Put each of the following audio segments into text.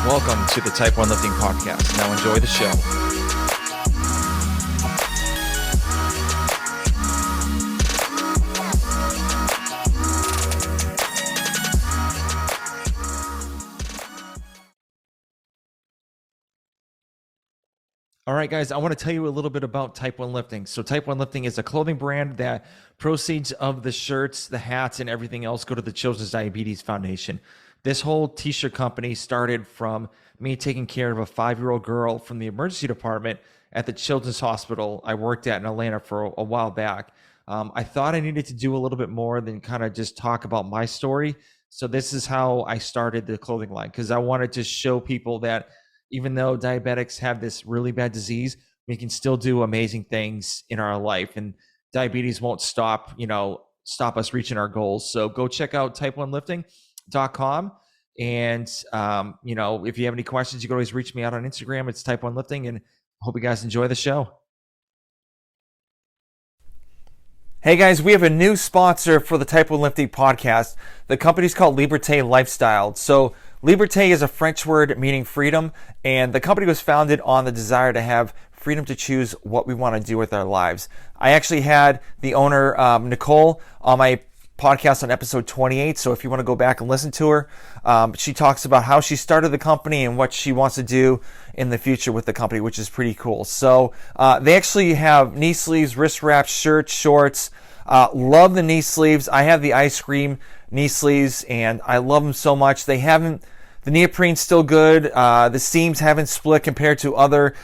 Welcome to the Type 1 Lifting Podcast. Now enjoy the show. All right, guys, I want to tell you a little bit about Type 1 Lifting. So Type 1 Lifting is a clothing brand that proceeds of the shirts, the hats, and everything else go to the Children's Diabetes Foundation. This whole t-shirt company started from me taking care of a 5-year-old girl from the emergency department at the Children's Hospital I worked at in Atlanta for a while back. I thought I needed to do a little bit more than kind of just talk about my story. So this is how I started the clothing line, because I wanted to show people that even though diabetics have this really bad disease, we can still do amazing things in our life, and diabetes won't stop us reaching our goals. So go check out type1lifting.com. And, if you have any questions, you can always reach me out on Instagram. It's Type 1 Lifting, and hope you guys enjoy the show. Hey guys, we have a new sponsor for the Type 1 Lifting podcast. The company's called Liberté Lifestyle. So Liberté is a French word meaning freedom, and the company was founded on the desire to have freedom to choose what we want to do with our lives. I actually had the owner, Nicole, on my podcast on episode 28, so if you want to go back and listen to her, she talks about how she started the company and what she wants to do in the future with the company, which is pretty cool. So they actually have knee sleeves, wrist wraps, shirts, shorts. Love the knee sleeves. I have the ice cream knee sleeves, and I love them so much. The neoprene's still good. The seams haven't split compared to other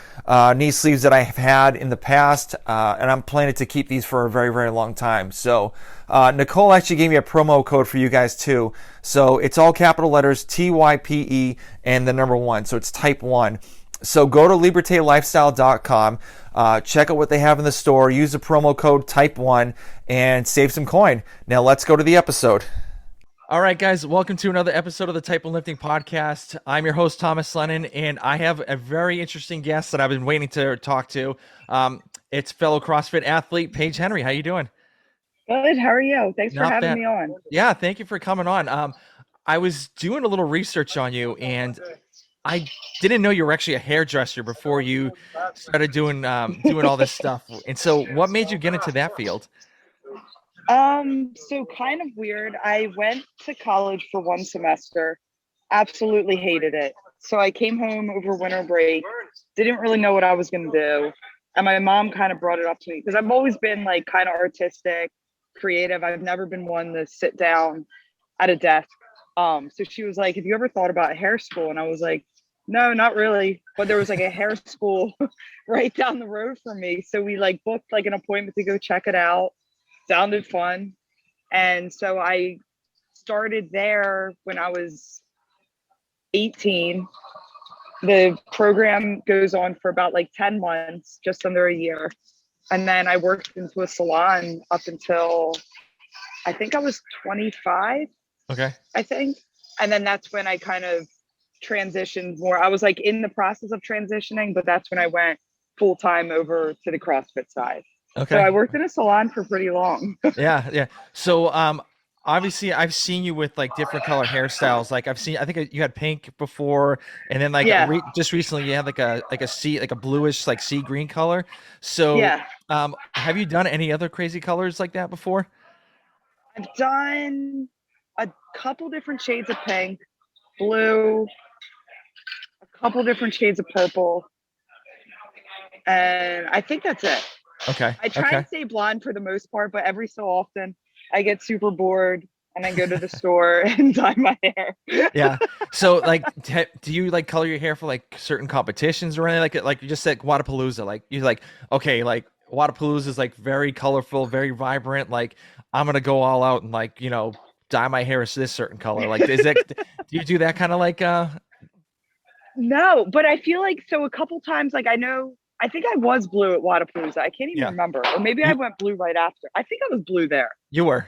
knee sleeves that I've had in the past, and I'm planning to keep these for a very, very long time. So Nicole actually gave me a promo code for you guys too. So it's all capital letters, TYPE, and the number 1. So it's Type 1. So go to libertelifestyle.com, check out what they have in the store, use the promo code Type 1, and save some coin. Now let's go to the episode. All right, guys, welcome to another episode of the Type 1 Lifting Podcast. I'm your host, Thomas Lennon, and I have a very interesting guest that I've been waiting to talk to. It's fellow CrossFit athlete, Paige Henry. How you doing? Good. How are you? Thanks for having me on. Yeah, thank you for coming on. I was doing a little research on you, and I didn't know you were actually a hairdresser before you started doing all this stuff. And so what made you get into that field? So kind of weird. I went to college for 1 semester, absolutely hated it. So I came home over winter break, didn't really know what I was going to do. And my mom kind of brought it up to me because I've always been like kind of artistic, creative. I've never been one to sit down at a desk. So she was like, have you ever thought about hair school? And I was like, no, not really. But there was like a hair school right down the road from me. So we like booked like an appointment to go check it out. Sounded fun. And so I started there when I was 18. The program goes on for about like 10 months, just under a year. And then I worked into a salon up until I think I was 25. Okay. I think. And then that's when I kind of transitioned more. I was like in the process of transitioning, but that's when I went full time over to the CrossFit side. Okay. So I worked in a salon for pretty long. Yeah. So obviously I've seen you with like different color hairstyles. Like I think you had pink before, and then like just recently you had like a bluish like sea green color. So yeah. Have you done any other crazy colors like that before? I've done a couple different shades of pink, blue, a couple different shades of purple, and I think that's it. Okay. I try and stay blonde for the most part, but every so often I get super bored and I go to the store and dye my hair. Yeah. So like, do you like color your hair for like certain competitions or anything? Like you just said Wadapalooza, like you're like, okay, like Wadapalooza is like very colorful, very vibrant. Like I'm going to go all out and like, dye my hair this certain color. Like, do you do that kind of like, No, but I feel like, so a couple times, like I think I was blue at Wadapalooza. I can't even remember. Or maybe I went blue right after. I think I was blue there. You were.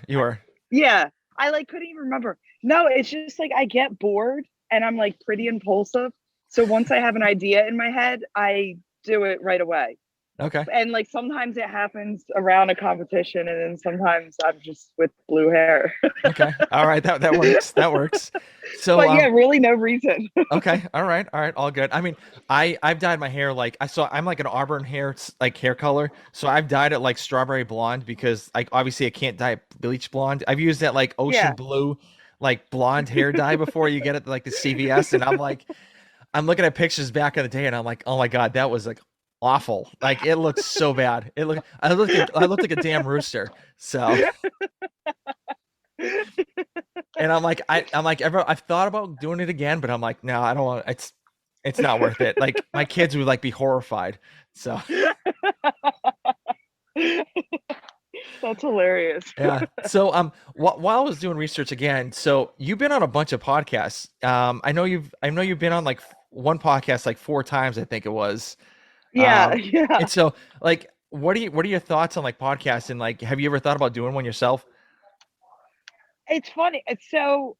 Yeah. I like couldn't even remember. No, it's just like I get bored and I'm like pretty impulsive. So once I have an idea in my head, I do it right away. Okay. And like sometimes it happens around a competition, and then sometimes I'm just with blue hair. Okay. All right. That works. That works. So But yeah, really no reason. okay. All right. All right. All good. I mean, I've dyed my hair like I'm like an auburn hair like hair color. So I've dyed it like strawberry blonde because like obviously I can't dye it bleach blonde. I've used that like ocean Yeah. blue like blonde hair dye before you get it like the CVS, and I'm looking at pictures back in the day and I'm like, oh my God, that was like awful. Like it looks so bad. I looked like a damn rooster. So and I'm like ever I've thought about doing it again, but I'm like, no, I don't want it's not worth it. Like my kids would like be horrified. So That's hilarious. yeah. So while I was doing research again, so you've been on a bunch of podcasts. I know you've been on like one podcast like 4 times, I think it was. Yeah, And yeah. so like what are your thoughts on like podcasts, and like have you ever thought about doing one yourself? It's funny. It's so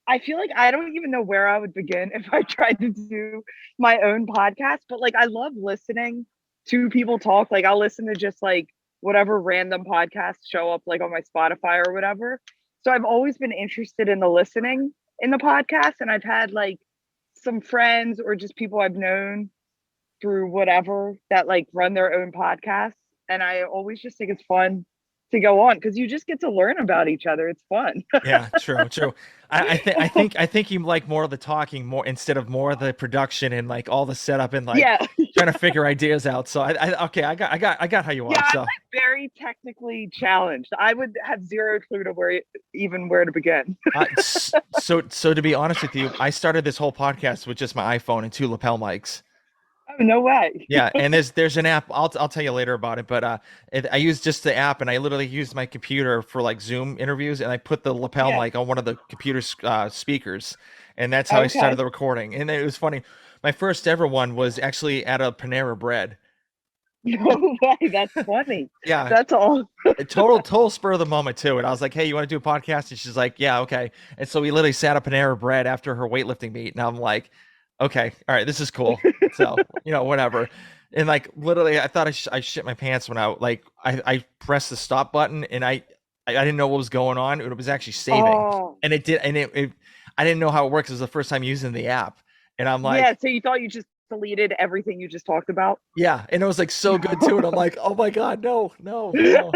I feel like I don't even know where I would begin if I tried to do my own podcast, but like I love listening to people talk. Like I'll listen to just like whatever random podcasts show up like on my Spotify or whatever. So I've always been interested in the listening in the podcast, and I've had like some friends or just people I've known through whatever that like run their own podcasts, and I always just think it's fun to go on because you just get to learn about each other. It's fun. Yeah, true, true. I think you like more of the talking more instead of more of the production and like all the setup and like Yeah. trying to figure ideas out. So I okay, I got how you Yeah, are. I'm So like very technically challenged. I would have zero clue to where to begin. so to be honest with you, I started this whole podcast with just my iPhone and 2 lapel mics. Oh, no way. Yeah, and there's an app. I'll tell you later about it. But I used just the app, and I literally used my computer for like Zoom interviews, and I put the lapel Yeah. mic on one of the computer speakers, and that's how I started Okay. the recording. And it was funny. My first ever one was actually at a Panera Bread. No way. That's funny. Yeah, That's all. a total spur of the moment too. And I was like, "Hey, you want to do a podcast?" And she's like, "Yeah, okay." And so we literally sat at Panera Bread after her weightlifting meet, and I'm like, "Okay, all right, this is cool." So whatever. And like literally, I thought I shit my pants when I pressed the stop button, and I didn't know what was going on. It was actually saving, Oh, and it did, and it I didn't know how it works. It was the first time using the app, and I'm yeah. like, So you thought you just deleted everything you just talked about? yeah, and it was like so good too. And I'm like, oh my God, no, no, no.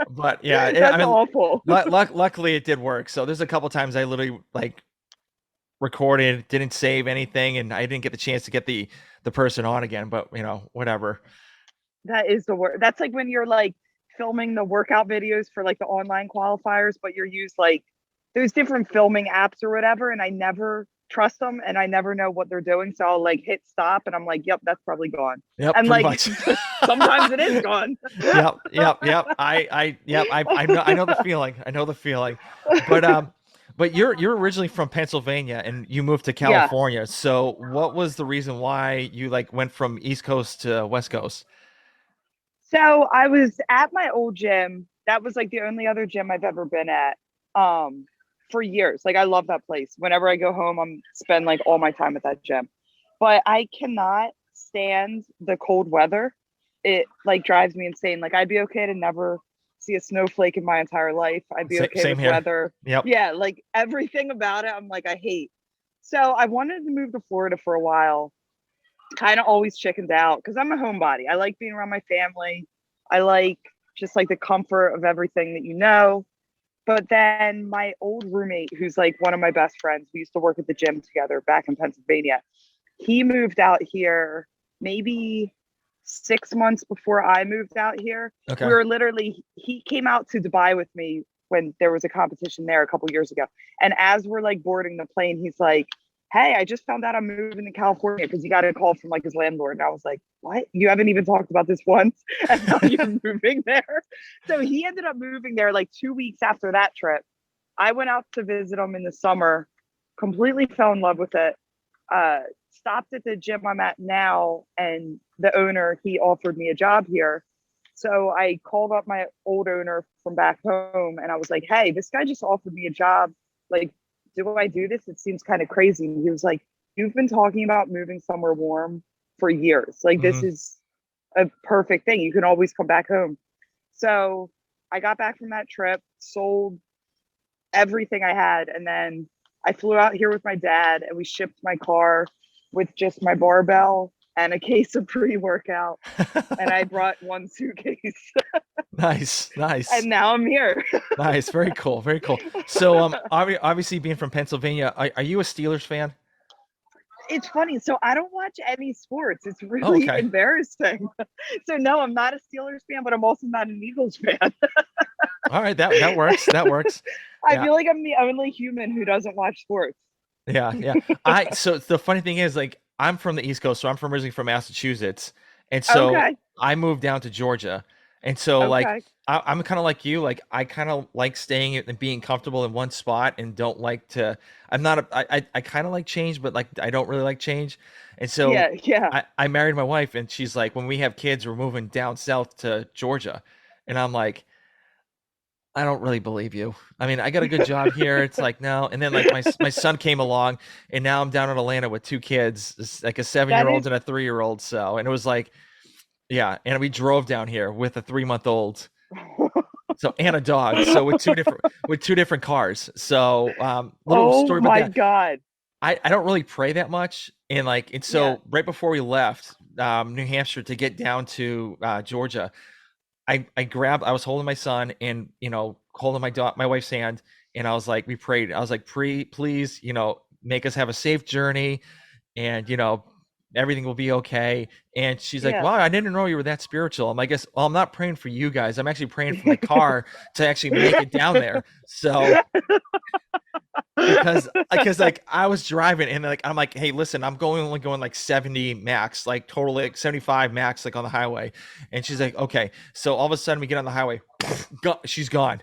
But yeah, I That's mean, awful. luckily it did work. So there's a couple times I literally like recorded, didn't save anything, and I didn't get the chance to get the person on again. But whatever. That is the word. That's like when you're like filming the workout videos for like the online qualifiers, but you're used like there's different filming apps or whatever, and I never trust them and I never know what they're doing. So I'll like hit stop and I'm like, yep, that's probably gone. Yep, And pretty like much. sometimes it is gone. Yep. I know the feeling. I know the feeling. But you're originally from Pennsylvania and you moved to Yeah. California. So what was the reason why you like went from East Coast to West Coast? So I was at my old gym. That was like the only other gym I've ever been at for years. Like I love that place. Whenever I go home, I'm spend like all my time at that gym. But I cannot stand the cold weather. It like drives me insane. Like I'd be okay to never see a snowflake in my entire life. I'd be okay Same with here. weather. Yep. Yeah, like everything about it, I'm like, I hate. So I wanted to move to Florida for a while, kind of always chickened out because I'm a homebody. I like being around my family. I like just like the comfort of everything that you know. But then my old roommate, who's like one of my best friends, we used to work at the gym together back in Pennsylvania. He moved out here maybe 6 months before I moved out here. We Okay. were literally, he came out to Dubai with me when there was a competition there a couple years ago. And as we're like boarding the plane, he's like, hey, I just found out I'm moving to California because he got a call from like his landlord. And I was like, what? You haven't even talked about this once. And now you're moving there. So he ended up moving there like 2 weeks after that trip. I went out to visit him in the summer, completely fell in love with it. Stopped at the gym I'm at now, and the owner, he offered me a job here. So I called up my old owner from back home and I was like, hey, this guy just offered me a job. Like, do I do this? It seems kind of crazy. And he was like, you've been talking about moving somewhere warm for years. Like this Hmm. is a perfect thing. You can always come back home. So I got back from that trip, sold everything I had, and then I flew out here with my dad and we shipped my car with just my barbell and a case of pre-workout, and I brought one suitcase. Nice, nice, And now I'm here. nice. Very cool, very cool. So, obviously being from Pennsylvania, are you a Steelers fan? It's funny. So I don't watch any sports. It's Oh, really okay. embarrassing. So no, I'm not a Steelers fan, but I'm also not an Eagles fan. All right, that works. That works. I Yeah, feel like I'm the only human who doesn't watch sports. yeah, yeah. So the funny thing is, like, I'm from the East Coast, so I'm from originally from Massachusetts, and so Okay. I moved down to Georgia, and so like Okay. I'm kind of like you, like I kind of like staying and being comfortable in one spot, and don't like to. I'm not a. I kind of like change, but like I don't really like change, and so Yeah. Yeah. I married my wife, and she's like, when we have kids, we're moving down south to Georgia, and I'm like, I don't really believe you. I mean, I got a good job here. It's like, no. And then like my son came along, and now I'm down in Atlanta with two kids, like a 7 year That old is. and a 3 year old. So, and it was like, yeah. And we drove down here with a 3 month old. So, and a dog. So with two different cars. So, little Oh story about my that. God. I don't really pray that much. And Yeah. so right before we left, New Hampshire to get down to, Georgia, I was holding my son, and holding my wife's hand, and I was like, we prayed. I was like, please, make us have a safe journey, and everything will be okay. And she's like, Yeah. wow, I didn't know you were that spiritual. I guess, well, I'm not praying for you guys. I'm actually praying for my car to actually make it down there. So, because like I was driving, and like I'm like, hey, listen, I'm only going like 70 max, like totally like 75 max, like on the highway. And she's like, okay. So all of a sudden we get on the highway, she's gone,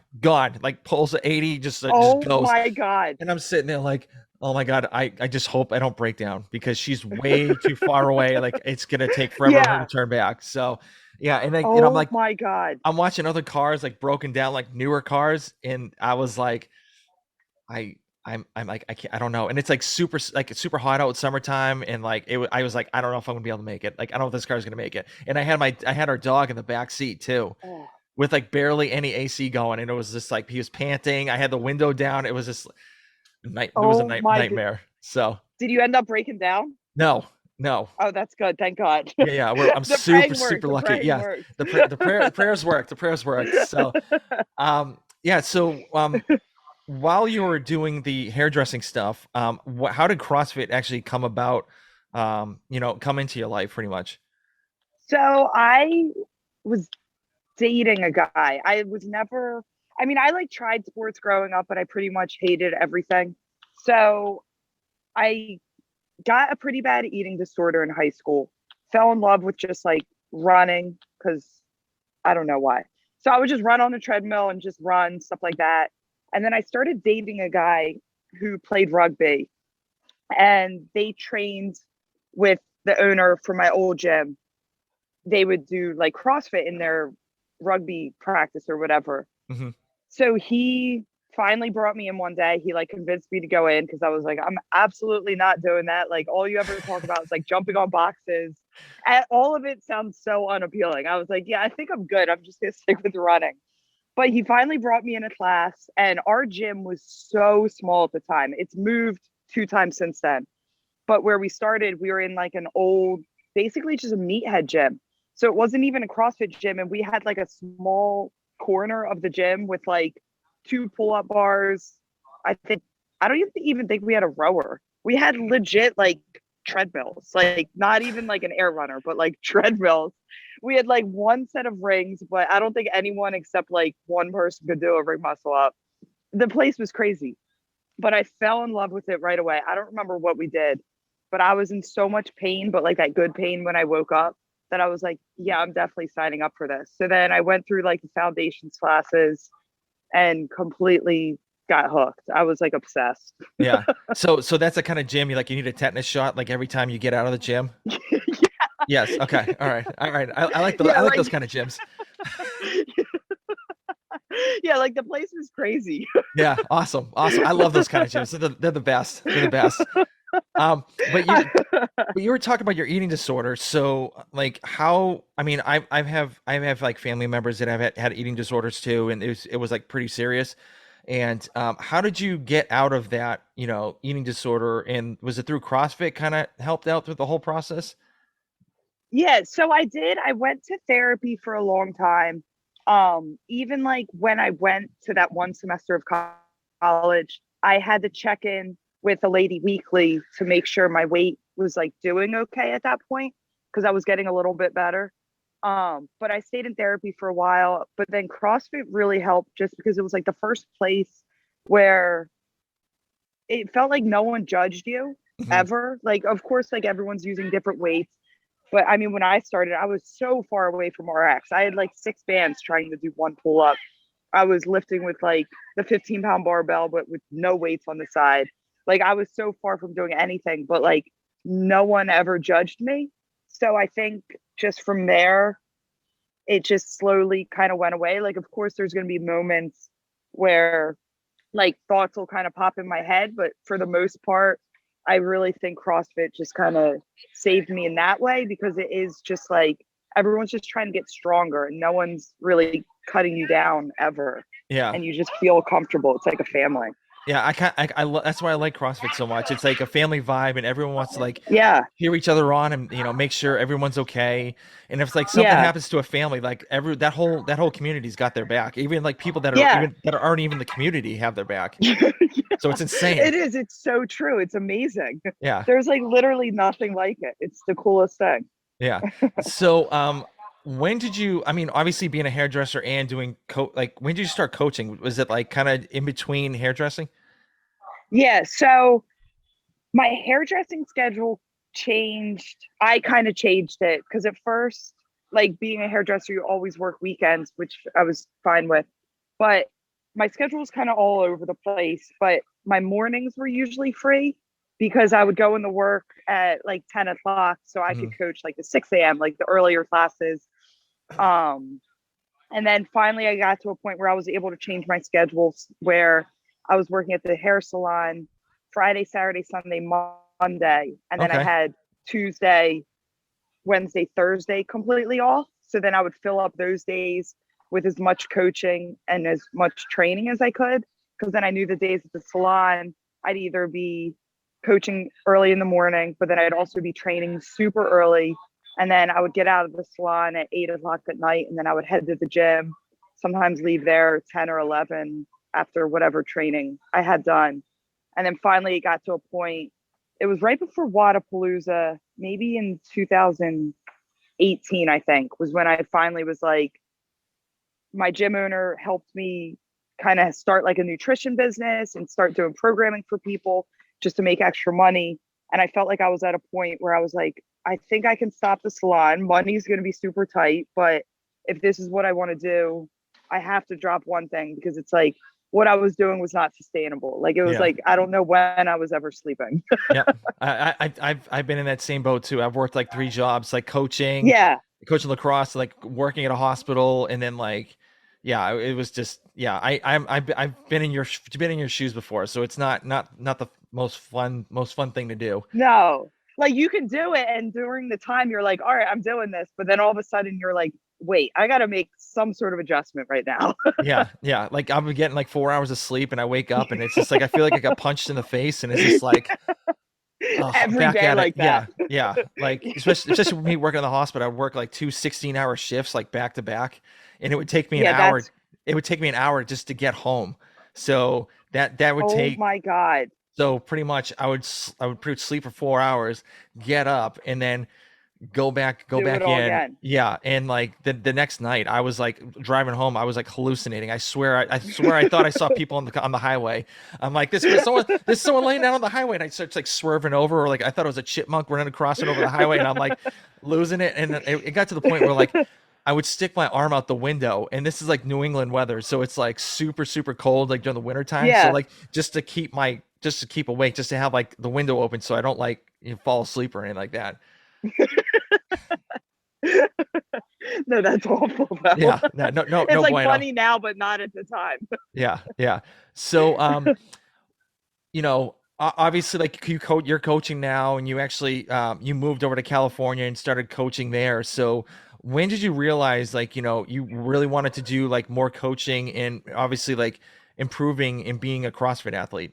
like pulls at 80, just Oh goes. my God. And I'm sitting there like, oh my God, I just hope I don't break down, because she's way too far away. Like it's gonna take forever for her to Yeah. turn back. So yeah, and I'm Oh like, my God. I'm watching other cars like broken down, like newer cars, and I was like, I I'm like, I don't know. And it's like it's super hot out, summertime, and like I was like, I don't know if I'm gonna be able to make it. Like I don't know if this car's gonna make it. And I had our dog in the back seat too, Oh, with like barely any AC going, and it was just like he was panting. I had the window down. It was just it was a oh my God. nightmare. So Did you end up breaking down? no, no. Oh, that's good. Thank God. Yeah, yeah. I'm The super praying worked. super The lucky. praying Yeah, worked. the prayers worked. The prayers worked. So yeah. So while you were doing the hairdressing stuff, how did CrossFit actually come about? Come into your life, pretty much. So I was dating a guy. I was never, I mean, I like tried sports growing up, but I pretty much hated everything. So I got a pretty bad eating disorder in high school, fell in love with just like running because I don't know why. So I would just run on the treadmill and just run, stuff like that. And then I started dating a guy who played rugby, and they trained with the owner for my old gym. They would do like CrossFit in their rugby practice or whatever. Hmm. So he finally brought me in one day. He like convinced me to go in because I was like, I'm absolutely not doing that. Like all you ever talk about is like jumping on boxes. And all of it sounds so unappealing. I was like, yeah, I think I'm good. I'm just gonna stick with running. But he finally brought me in a class, and our gym was so small at the time. It's moved 2 times since then. But where we started, we were in like an old, basically just a meathead gym. So it wasn't even a CrossFit gym. And we had like a small corner of the gym with like 2 pull-up bars. I don't even think we had a rower. We had legit like treadmills, like not even like an air runner, but like treadmills. We had like one set of rings, but I don't think anyone except like one person could do a ring muscle up. The place was crazy, but I fell in love with it right away. I don't remember what we did, but I was in so much pain, but like that good pain when I woke up, that I was like, yeah, I'm definitely signing up for this. So then I went through like the foundations classes and completely got hooked. I was like obsessed. Yeah. So that's the kind of gym you need a tetanus shot like every time you get out of the gym. Yes. Okay. All right. All right. I like Yeah, I like like those kind of gyms. yeah, like the place was crazy. Yeah. Awesome. Awesome. I love those kind of gyms. They're the best. They're the best. But you were talking about your eating disorder. So like how, I mean, I have like family members that have had eating disorders too, and it was like pretty serious. And how did you get out of that, eating disorder? And was it through CrossFit kind of helped out with the whole process? Yeah, so I did. I went to therapy for a long time. Even like when I went to that one semester of college, I had to check in with a lady weekly to make sure my weight was like doing okay at that point because I was getting a little bit better. But I stayed in therapy for a while, but then CrossFit really helped just because it was like the first place where it felt like no one judged you Hmm. ever. Like, of course, like everyone's using different weights. But I mean, when I started, I was so far away from RX. I had like 6 bands trying to do one pull up. I was lifting with like the 15-pound barbell, but with no weights on the side. Like, I was so far from doing anything, but like no one ever judged me. So I think just from there, it just slowly kind of went away. Like, of course, there's going to be moments where like thoughts will kind of pop in my head, but for the most part, I really think CrossFit just kind of saved me in that way because it is just like everyone's just trying to get stronger and no one's really cutting you down ever. Yeah. And you just feel comfortable. It's like a family. Yeah, that's why I like CrossFit so much. It's like a family vibe, and everyone wants to like Yeah. hear each other on, and make sure everyone's okay. And if like something Yeah. happens to a family, like every that whole community's got their back. Even like people Yeah. that aren't even the community have their back. So it's insane. It is. It's so true. It's amazing. Yeah, There's like literally nothing like it. It's the coolest thing. yeah. So when did you? I mean, obviously being a hairdresser and doing like when did you start coaching? Was it like kind of in between hairdressing? Yeah. So my hairdressing schedule changed. I kind of changed it because at first, like being a hairdresser, you always work weekends, which I was fine with. But my schedule was kind of all over the place. But my mornings were usually free because I would go into work at like 10 o'clock so I could Mhm. coach like the 6 a.m., like the earlier classes. Um, and then finally, I got to a point where I was able to change my schedules where I was working at the hair salon Friday, Saturday, Sunday, Monday. And then I Okay. had Tuesday, Wednesday, Thursday completely off. So then I would fill up those days with as much coaching and as much training as I could. Because then I knew the days at the salon, I'd either be coaching early in the morning, but then I'd also be training super early. And then I would get out of the salon at 8 o'clock at night, and then I would head to the gym, sometimes leave there 10 or 11 after whatever training I had done. And then finally, it got to a point, it was right before Wadapalooza, maybe in 2018, I think, was when I finally was like, my gym owner helped me kind of start like a nutrition business and start doing programming for people just to make extra money. And I felt like I was at a point where I was like, I think I can stop the salon. Money's going to be super tight, but if this is what I want to do, I have to drop one thing because it's like what I was doing was not sustainable. Like it was Yeah. like I don't know when I was ever sleeping. Yep. I've been in that same boat too. I've worked like three jobs, like Yeah. coaching lacrosse, like working at a hospital, and then like, yeah, it was just, yeah. I've been in your shoes before, so it's not the most fun thing to do. No. Like you can do it and during the time you're like, all right, I'm doing this, but then all of a sudden you're like, wait, I got to make some sort of adjustment right now. Yeah, yeah. Like I'm getting like 4 hours of sleep, and I wake up, and it's just like I feel like I got punched in the face, and it's just like, oh, I'm Every back day at it. like that. Yeah, yeah. Like especially with me working in the hospital, I'd work like two 16-hour shifts like back to back, and it would take me an Yeah, hour. that's It would take me an hour just to get home. So that would oh take my God. so pretty much I would pretty much sleep for 4 hours, get up, and then go Do it back all in. again. Yeah, and like the next night I was like driving home, I was like hallucinating. I swear I thought I saw people on the highway. I'm like, there's someone laying down on the highway, and I start like swerving over, or like I thought it was a chipmunk running across it over the highway, and I'm like losing it. And then it got to the point where like I would stick my arm out the window, and this is like New England weather, so it's like super cold like during the winter time. So Yeah. like just to keep awake, just to have like the window open so I don't like fall asleep or anything like that. No, that's awful though. Yeah, no It's like bueno. funny now, but not at the time. Yeah, yeah. So, you know, Obviously, like you're coaching now, and you actually you moved over to California and started coaching there. So when did you realize, like, you really wanted to do like more coaching and obviously like improving and being a CrossFit athlete?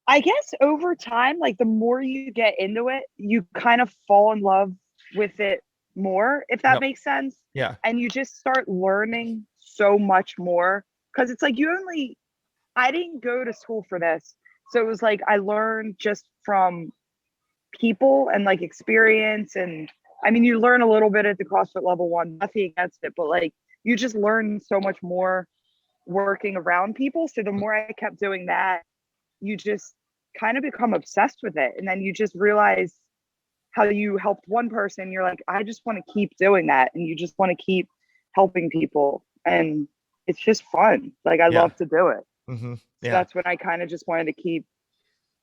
I guess over time, like the more you get into it, you kind of fall in love with it more, if that Yep. makes sense. Yeah. And you just start learning so much more because it's like I didn't go to school for this. So it was like I learned just from people and like experience. And I mean, you learn a little bit at the CrossFit level one, nothing against it, but like you just learn so much more working around people. So the more I kept doing that, you just kind of become obsessed with it. And then you just realize how you helped one person. You're like, I just want to keep doing that. And you just want to keep helping people. And it's just fun. Like I Yeah. love to do it. Hmm. So Yeah. that's when I kind of just wanted to keep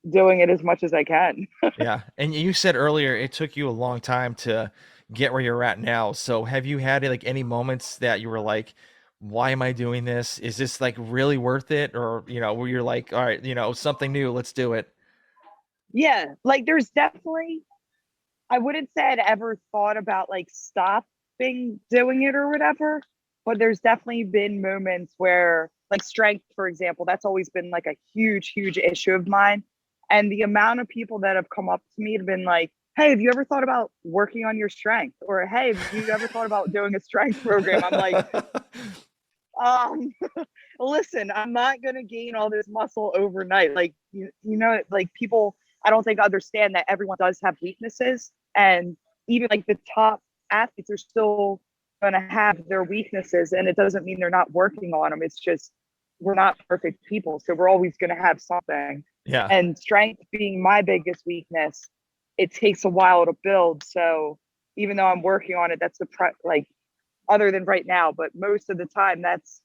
doing it as much as I can. Yeah. And you said earlier it took you a long time to get where you're at now. So have you had like any moments that you were like, why am I doing this? Is this like really worth it? Or, where you're like, all right, something new, let's do it. Yeah. Like there's definitely, I wouldn't say I'd ever thought about like stopping doing it or whatever, but there's definitely been moments where, like strength, for example, that's always been like a huge, huge issue of mine. And the amount of people that have come up to me have been like, hey, have you ever thought about working on your strength? Or hey, have you ever thought about doing a strength program? I'm like, um, listen, I'm not going to gain all this muscle overnight. Like, like people, I don't think understand that everyone does have weaknesses. And even like the top athletes are still going to have their weaknesses. And it doesn't mean they're not working on them. It's just, we're not perfect people. So we're always going to have something. Yeah. And strength being my biggest weakness, it takes a while to build. So even though I'm working on it, that's like, other than right now, but most of the time, that's,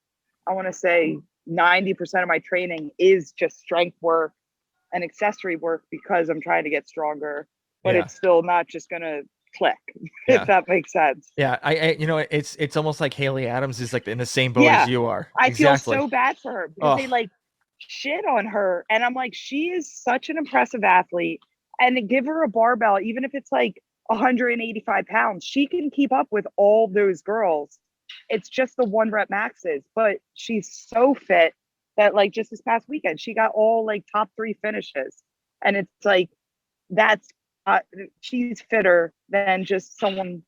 I want to say 90% of my training is just strength work and accessory work because I'm trying to get stronger, but Yeah. it's still not just going to click, if Yeah. that makes sense. Yeah. It's almost like Haley Adams is like in the same boat as Yeah. you are. I feel Exactly. so bad for her because Oh, they like shit on her. And I'm like, she is such an impressive athlete. And to give her a barbell, even if it's like 185 pounds, she can keep up with all those girls. It's just the one rep maxes, but she's so fit that like just this past weekend, she got all like top 3 finishes. And it's like, that's, she's fitter than just someone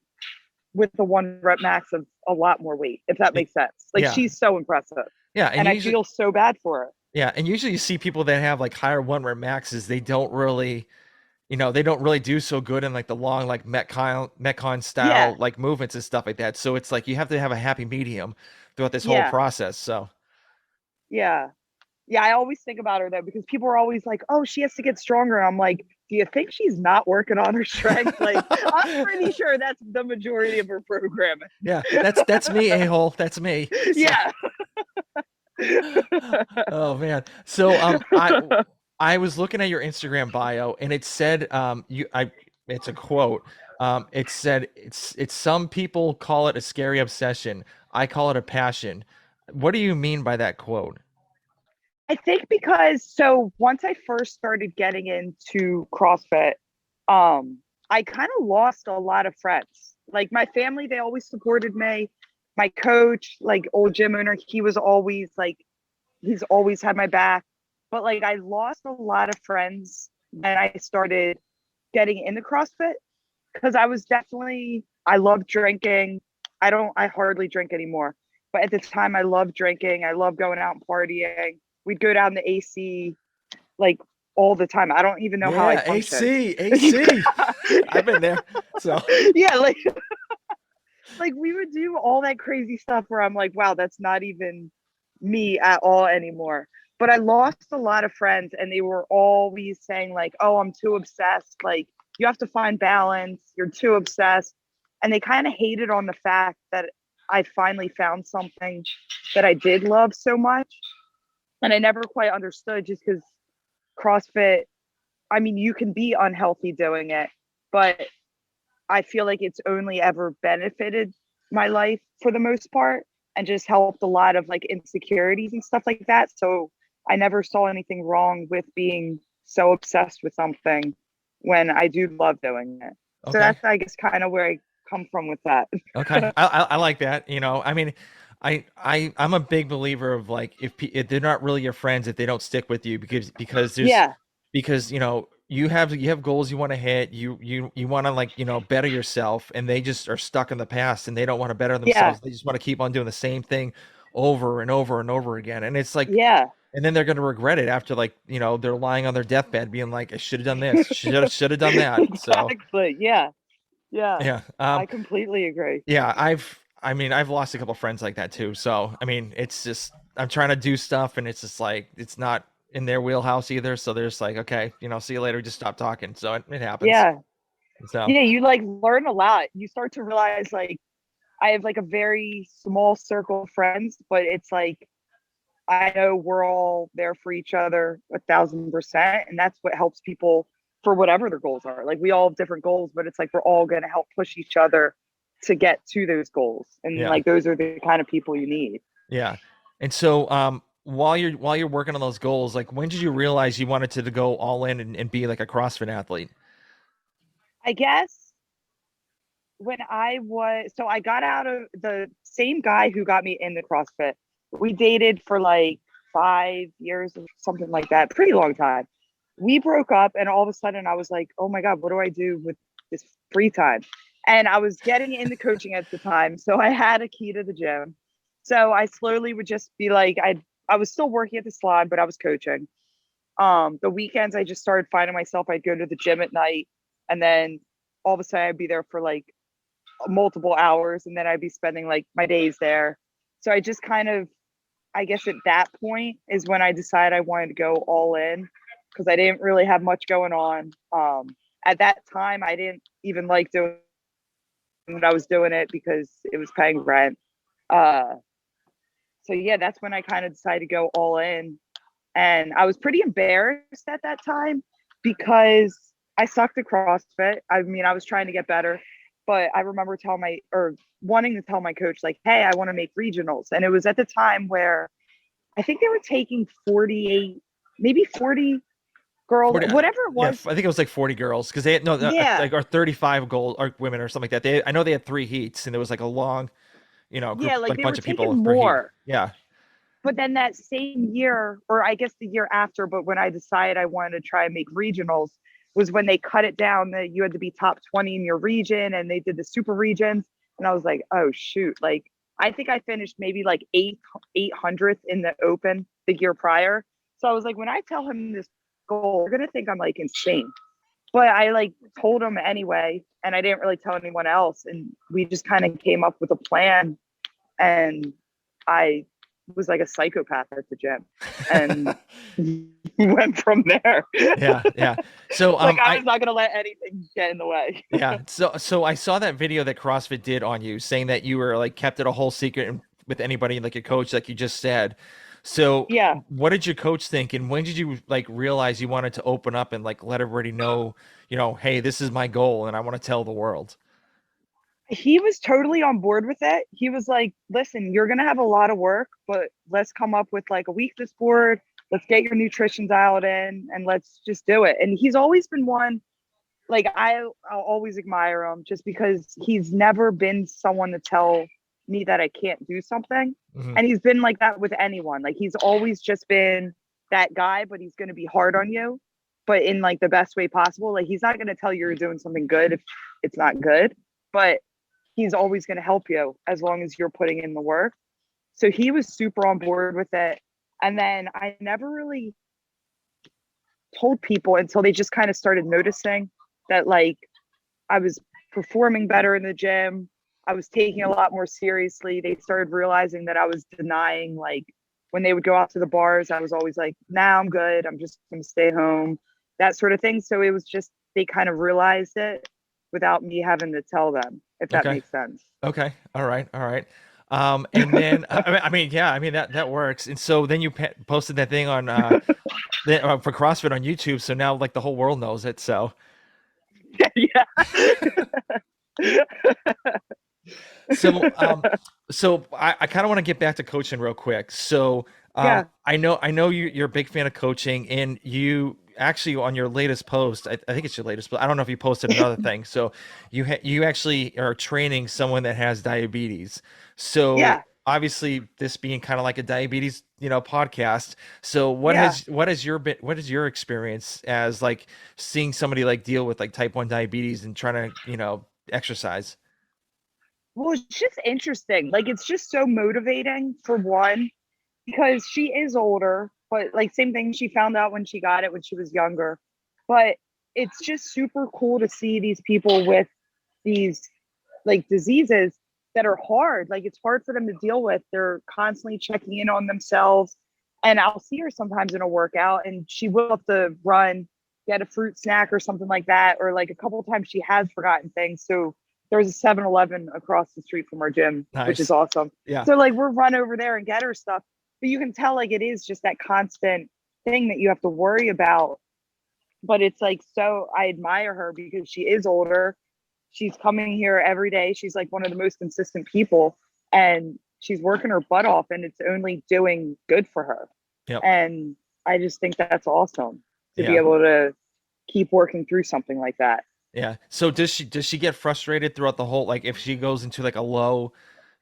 with the one rep max of a lot more weight, if that makes sense. Like yeah. she's so impressive. Yeah. And I feel so bad for her. And usually you see people that have like higher one rep maxes, they don't really do so good in like the long, like Metcon Yeah. style, like movements and stuff like that. So it's like, you have to have a happy medium throughout this whole Yeah. process. So Yeah. Yeah. I always think about her though, because people are always like, oh, she has to get stronger. I'm like, do you think she's not working on her strength? Like, I'm pretty sure that's the majority of her programming. yeah, that's me, a-hole. That's me. So, Yeah. oh man. So I was looking at your Instagram bio and it said it's a quote. It said it's some people call it a scary obsession. I call it a passion. What do you mean by that quote? I think because so once I first started getting into CrossFit, I kind of lost a lot of friends. Like my family, they always supported me. My coach, like old gym owner, he was always like, he's always had my back. But like I lost a lot of friends when I started getting into CrossFit because I was definitely, I love drinking. I hardly drink anymore. But at the time, I loved drinking. I love going out and partying. We'd go down to AC like all the time. I don't even know how I Yeah, functioned. AC. I've been there. So Yeah, like we would do all that crazy stuff where I'm like, wow, that's not even me at all anymore. But I lost a lot of friends and they were always saying like, oh, I'm too obsessed. Like you have to find balance. You're too obsessed. And they kind of hated on the fact that I finally found something that I did love so much. And I never quite understood just because CrossFit, I mean, you can be unhealthy doing it, but I feel like it's only ever benefited my life for the most part and just helped a lot of like insecurities and stuff like that. So I never saw anything wrong with being so obsessed with something when I do love doing it. So Okay. that's, I guess, kind of where I come from with that. Okay. I like that. You know, I mean, I'm a big believer of like if they're not really your friends if they don't stick with you because there's Yeah. because you have goals you want to hit, you want to like, better yourself, and they just are stuck in the past and they don't want to better Yeah. themselves. They just want to keep on doing the same thing over and over and over again. And it's like, Yeah. and then they're going to regret it after, like, they're lying on their deathbed being like, I should have done this, should have done that. So Exactly. Yeah. Yeah. yeah. I completely agree. Yeah, I've lost a couple friends like that too. So, I mean, it's just I'm trying to do stuff and it's just like it's not in their wheelhouse either. So they're just like, okay, see you later, just stop talking. So it happens. Yeah. So, Yeah. You like learn a lot. You start to realize like I have like a very small circle of friends, but it's like I know we're all there for each other 1,000%. And that's what helps people for whatever their goals are. Like we all have different goals, but it's like we're all going to help push each other to get to those goals. And yeah. like those are the kind of people you need. Yeah. And so while you're working on those goals, like when did you realize you wanted to go all in and be like a CrossFit athlete? I guess when I got out of the same guy who got me into CrossFit. We dated for like 5 years or something like that, pretty long time. We broke up, and all of a sudden I was like, oh my God, what do I do with this free time? And I was getting into coaching at the time. So I had a key to the gym. So I slowly would just be like, I was still working at the salon, but I was coaching. The weekends I just started finding myself, I'd go to the gym at night, and then all of a sudden I'd be there for like multiple hours, and then I'd be spending like my days there. So I just kind of, I guess at that point is when I decided I wanted to go all in because I didn't really have much going on. At that time, I didn't even like doing what I was doing it because it was paying rent. Uh, so yeah, that's when I kind of decided to go all in. And I was pretty embarrassed at that time because I sucked at CrossFit. I mean, I was trying to get better, but I remember wanting to tell my coach, like, hey, I want to make regionals. And it was at the time where I think they were taking 48, maybe 40 girls, 40, whatever it yeah, was. I think it was like 40 girls because they had no, Yeah. like, or 35 gold or women or something like that. I know they had 3 heats and there was like a long, Yeah. group, Like like they were bunch of people taking per heat. more. Yeah. But then that same year, or I guess the year after, but when I decided I wanted to try and make regionals, was when they cut it down that you had to be top 20 in your region, and they did the super regions. And I was like, oh shoot. Like I think I finished maybe like 800th in the open the year prior. So I was like, when I tell him this goal, they're gonna think I'm like insane. But I like told him anyway, and I didn't really tell anyone else. And we just kind of came up with a plan, and I was like a psychopath at the gym and went from there. Yeah. Yeah. So, Like I was not going to let anything get in the way. yeah. So I saw that video that CrossFit did on you saying that you were like kept it a whole secret with anybody, like your coach, like you just said. So Yeah. what did your coach think? And when did you like realize you wanted to open up and like let everybody know, hey, this is my goal and I want to tell the world? He was totally on board with it. He was like, listen, you're going to have a lot of work, but let's come up with like a weakness board. Let's get your nutrition dialed in and let's just do it. And he's always been one, like I'll always admire him just because he's never been someone to tell me that I can't do something. Mhm. And he's been like that with anyone. Like he's always just been that guy, but he's going to be hard on you, but in like the best way possible. Like he's not going to tell you you're doing something good if it's not good, but he's always going to help you as long as you're putting in the work. So he was super on board with it. And then I never really told people until they just kind of started noticing that like I was performing better in the gym. I was taking a lot more seriously. They started realizing that I was denying, like when they would go out to the bars, I was always like, nah, I'm good. I'm just going to stay home, that sort of thing. So it was just, they kind of realized it without me having to tell them, if that Okay. makes sense. Okay. All right. All right. And then yeah, I mean that works. And so then you posted that thing on for CrossFit on YouTube. So now like the whole world knows it. So Yeah. so I kind of want to get back to coaching real quick. So Yeah. I know you're a big fan of coaching, and you actually on your latest post, I think it's your latest, but I don't know if you posted another thing. So you actually are training someone that has diabetes. So Yeah. obviously this being kind of like a diabetes, podcast. So Yeah. what is your experience as like seeing somebody like deal with like type 1 diabetes and trying to, exercise? Well, it's just interesting. Like, it's just so motivating for one, because she is older, but like, same thing, she found out when she got it when she was younger. But it's just super cool to see these people with these like diseases that are hard. Like, it's hard for them to deal with. They're constantly checking in on themselves. And I'll see her sometimes in a workout and she will have to run, get a fruit snack or something like that. Or like a couple of times she has forgotten things. So there's a 7-Eleven across the street from our gym, which is Nice. awesome. Yeah. So like we'll run over there and get her stuff. But you can tell like it is just that constant thing that you have to worry about. But it's like, so I admire her because she is older. She's coming here every day. She's like one of the most consistent people, and she's working her butt off, and it's only doing good for her. Yep. And I just think that's awesome to be Yeah. able to keep working through something like that. Yeah. So does she get frustrated throughout the whole, like if she goes into like a low,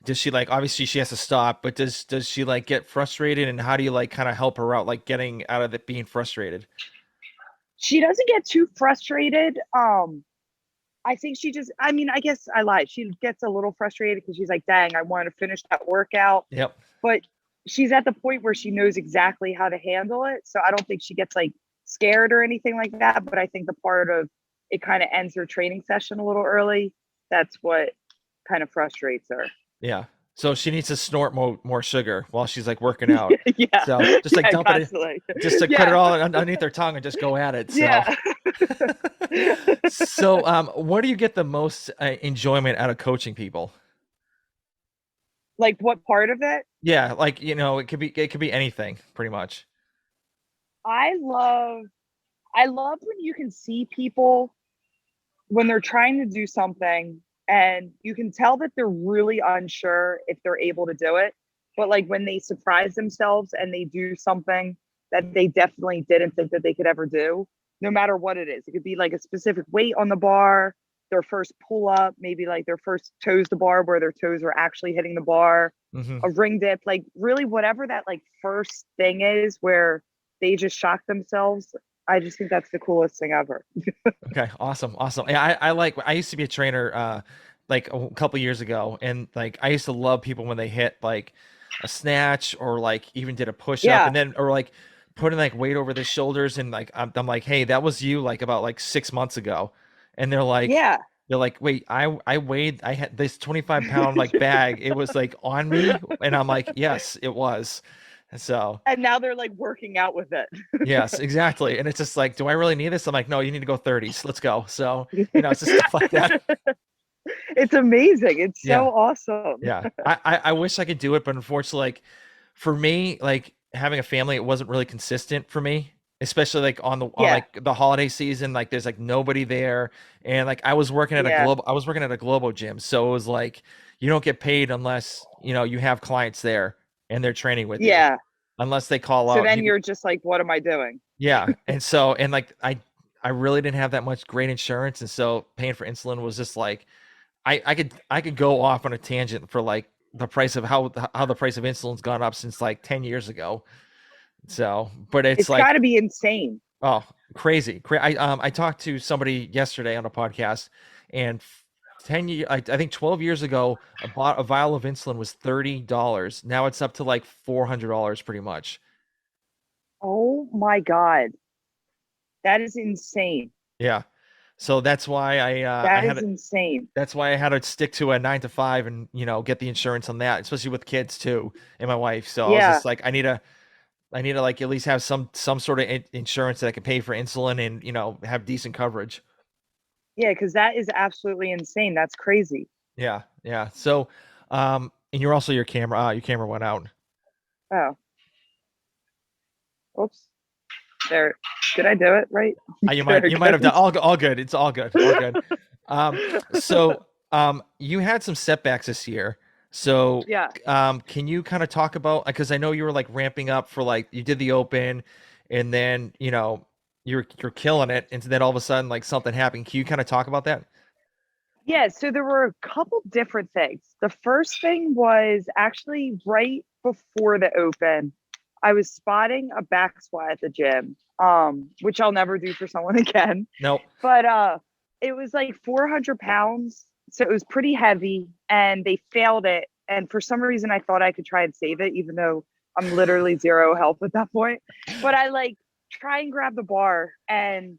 does she like, obviously she has to stop, but does she like get frustrated, and how do you like kind of help her out like getting out of it being frustrated? She doesn't get too frustrated. I think she just, I mean, I guess I lied. She gets a little frustrated because she's like, dang, I want to finish that workout. Yep. But she's at the point where she knows exactly how to handle it. So I don't think she gets like scared or anything like that. But I think the part of it kind of ends her training session a little early. That's what kind of frustrates her. Yeah. So she needs to snort more sugar while she's like working out. Yeah. So just like Yeah, dump it in, constantly. just like put it Yeah. all underneath her tongue and just go at it. So Yeah. so what do you get the most enjoyment out of coaching people? Like, what part of it? Yeah, like it could be anything pretty much. I love I love when you can see people when they're trying to do something and you can tell that they're really unsure if they're able to do it. But like when they surprise themselves and they do something that they definitely didn't think that they could ever do, no matter what it is. It could be like a specific weight on the bar, their first pull up, maybe like their first toes to bar where their toes are actually hitting the bar, Hmm. a ring dip, like really whatever that like first thing is where they just shock themselves. I just think that's the coolest thing ever. Okay, awesome, awesome. Yeah, I used to be a trainer like a couple years ago, and like I used to love people when they hit like a snatch or like even did a push up, Yeah. and then or like putting like weight over their shoulders, and like I'm like, hey, that was you like about like 6 months ago, and Yeah. they're like, wait, I had this 25-pound like bag, it was like on me, and I'm like, yes, it was. And so And now they're like working out with it. yes, exactly. And it's just like, do I really need this? I'm like, no, you need to go 30s. Let's go. So, it's just stuff like that. It's amazing. It's so Yeah. awesome. Yeah. I wish I could do it, but unfortunately, like for me, like having a family, it wasn't really consistent for me, especially like on Yeah. like the holiday season, like there's like nobody there. And like Yeah. I was working at a Globo gym. So it was like you don't get paid unless, you have clients there and they're training with you. Yeah. Unless they call So out. then you're just like, what am I doing? Yeah, and so and like I really didn't have that much great insurance, and so paying for insulin was just like I could go off on a tangent for like the price of how the price of insulin's gone up since like 10 years ago. So, but it's It's like got to be insane. oh, crazy. I talked to somebody yesterday on a podcast, and 10 years I think 12 years ago a vial of insulin was $30. Now it's up to like $400 pretty much. Oh my God. That is insane. Yeah. So that's why I That had is insane. that's why I had to stick to a 9 to 5 and get the insurance on that, especially with kids too and my wife. So I was Yeah. just like, I need to like at least have some sort of insurance that I can pay for insulin and have decent coverage. Yeah. Cause that is absolutely insane. That's crazy. Yeah, yeah. So, and you're also your camera went out. Oh, oops. There. Did I do it right? You There might it you might have done goes. all good. It's all good, all good. So you had some setbacks this year. So, Yeah. can you kind of talk about, because I know you were like ramping up for like you did the open, and then you're killing it, and then all of a sudden like something happened. Can you kind of talk about that? Yeah, so there were a couple different things. The first thing was actually right before the open. I was spotting a back squat at the gym, which I'll never do for someone again. Nope. But it was like 400 pounds, so it was pretty heavy, and they failed it. And for some reason, I thought I could try and save it, even though I'm literally zero health at that point. But I like try and grab the bar, and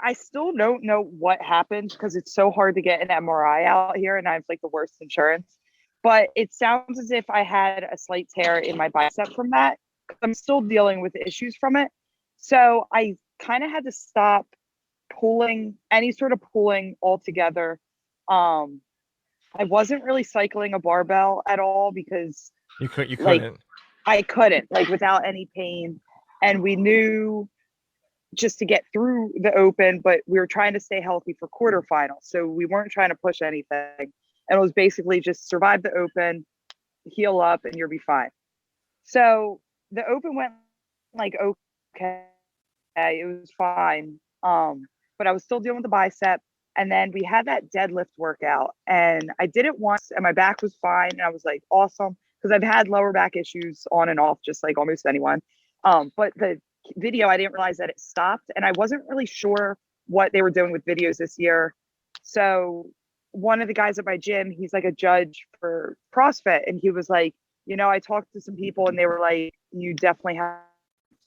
I still don't know what happened because it's so hard to get an MRI out here, and I have like the worst insurance. But it sounds as if I had a slight tear in my bicep from that. I'm still dealing with issues from it. So I kind of had to stop pulling any sort of pulling altogether. I wasn't really cycling a barbell at all because You like couldn't. I couldn't like without any pain. And we knew just to get through the open, but we were trying to stay healthy for quarterfinals. So we weren't trying to push anything. And it was basically just survive the open, heal up, and you'll be fine. So the open went like okay. It was fine. But I was still dealing with the bicep. And then we had that deadlift workout. And I did it once and my back was fine. And I was like, awesome. Because I've had lower back issues on and off, just like almost anyone. But the video, I didn't realize that it stopped. And I wasn't really sure what they were doing with videos this year. So one of the guys at my gym, he's like a judge for CrossFit. And he was like, I talked to some people and they were like, you definitely have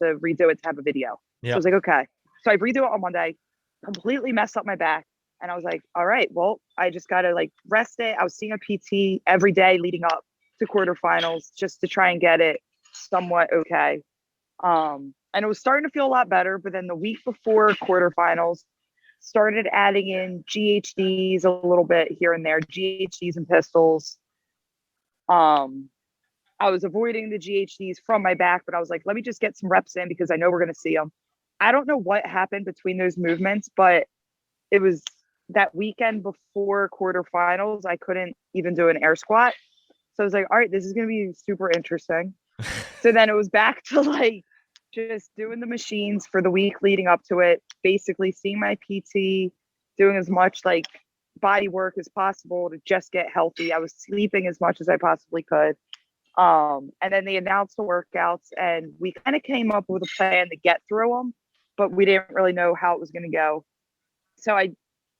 to redo it to have a video. So I was like, okay. So I redo it on Monday, completely messed up my back. And I was like, all right, well, I just got to like rest it. I was seeing a PT every day leading up to quarterfinals just to try and get it somewhat okay. And it was starting to feel a lot better. But then the week before quarterfinals, started adding in GHDs a little bit here and there, GHDs and pistols. I was avoiding the GHDs from my back, but I was like, let me just get some reps in because I know we're going to see them. I don't know what happened between those movements, but it was that weekend before quarterfinals. I couldn't even do an air squat. So I was like, all right, this is going to be super interesting. So then it was back to like just doing the machines for the week leading up to it, basically seeing my PT, doing as much like body work as possible to just get healthy. I was sleeping as much as I possibly could. And then they announced the workouts and we kind of came up with a plan to get through them, but we didn't really know how it was going to go. So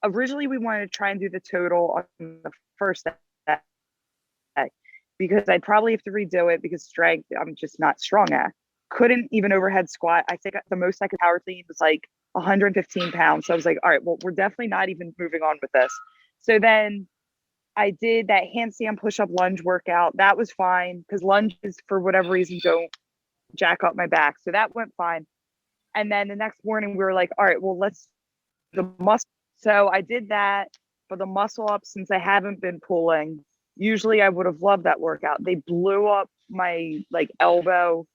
originally we wanted to try and do the total on the first day because I'd probably have to redo it because strength I'm just not strong at. Couldn't even overhead squat. I think the most I could power clean was like 115 pounds. So I was like, all right, well, we're definitely not even moving on with this. So then I did that handstand push-up lunge workout. That was fine because lunges, for whatever reason, don't jack up my back. So that went fine. And then the next morning, we were like, all right, well, let's the muscle. So I did that for the muscle up since I haven't been pulling. Usually I would have loved that workout. They blew up my like elbow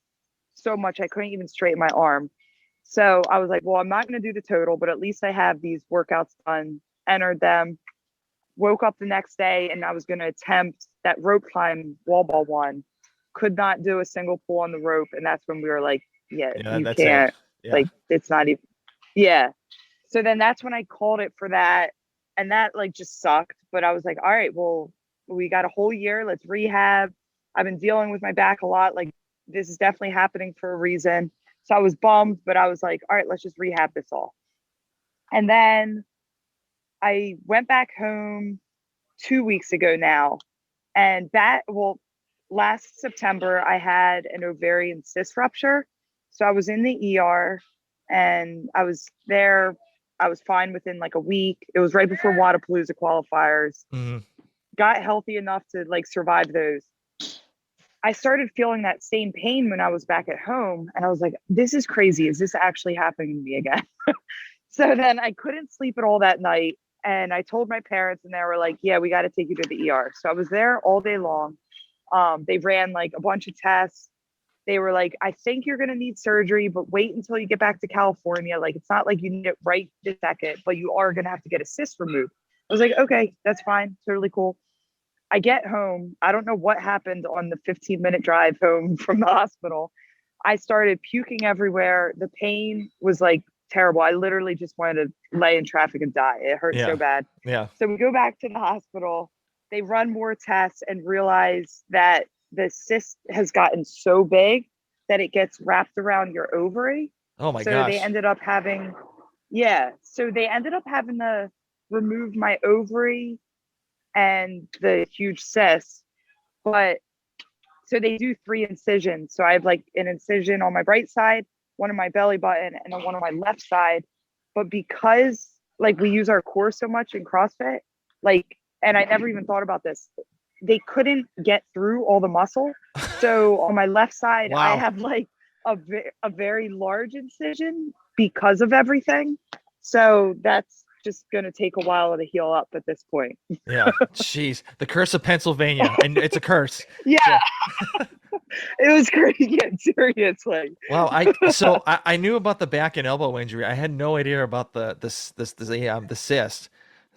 so much I couldn't even straighten my arm. So I was like, well, I'm not going to do the total, but at least I have these workouts done, entered them, woke up the next day and I was going to attempt that rope climb wall ball one. Could not do a single pull on the rope. And that's when we were like, you can't, like, it's not even, So then that's when I called it for that. And that like just sucked. But I was like, all right, well, we got a whole year. Let's rehab. I've been dealing with my back a lot. Like this is definitely happening for a reason. So I was bummed, but I was like, all right, let's just rehab this all. And then I went back home 2 weeks ago now. And last September, I had an ovarian cyst rupture. So I was in the ER and I was there. I was fine within like a week. It was right before Wadapalooza qualifiers. Mm-hmm. Got healthy enough to like survive those. I started feeling that same pain when I was back at home. And I was like, this is crazy. Is this actually happening to me again? So then I couldn't sleep at all that night. And I told my parents and they were like, yeah, we got to take you to the ER. So I was there all day long. They ran like a bunch of tests. They were like, I think you're going to need surgery, but wait until you get back to California. Like, it's not like you need it right this second, but you are going to have to get a cyst removed. I was like, okay, that's fine. Totally cool. I get home. I don't know what happened on the 15-minute drive home from the hospital. I started puking everywhere. The pain was like terrible. I literally just wanted to lay in traffic and die. It hurt so Yeah. bad. Yeah. So we go back to the hospital. They run more tests and realize that the cyst has gotten so big that it gets wrapped around your ovary. Oh my So they gosh. ended up having, yeah. So they ended up having to remove my ovary and the huge cyst. But so they do 3 incisions. So I have like an incision on my right side, one on my belly button, and then one on my left side. But because like we use our core so much in CrossFit, like, and I never even thought about this, they couldn't get through all the muscle. So on my left side, I Wow. have like a very large incision because of everything. So that's just going to take a while to heal up at this point. Yeah. Jeez. The curse of Pennsylvania. And it's a curse. Yeah. So, It was crazy. Seriously. wow. I knew about the back and elbow injury. I had no idea about the cyst.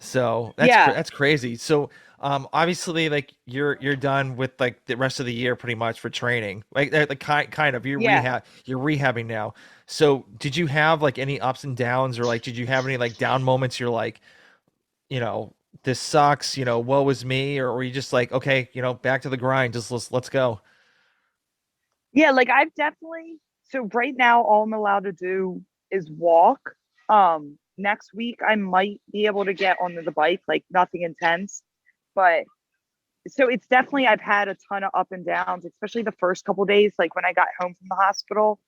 So Yeah. that's crazy. So obviously like you're done with like the rest of the year pretty much for training. Like the kind of Yeah. you're rehabbing now. So did you have like any ups and downs, or like did you have any like down moments you're like, you know, this sucks, you know, woe is me, or were you just like, okay, you know, back to the grind, just let's go. Yeah. Like I've definitely, so right now, all I'm allowed to do is walk. Next week, I might be able to get onto the bike, like nothing intense. But so it's definitely, I've had a ton of up and downs, especially the first couple days, like when I got home from the hospital.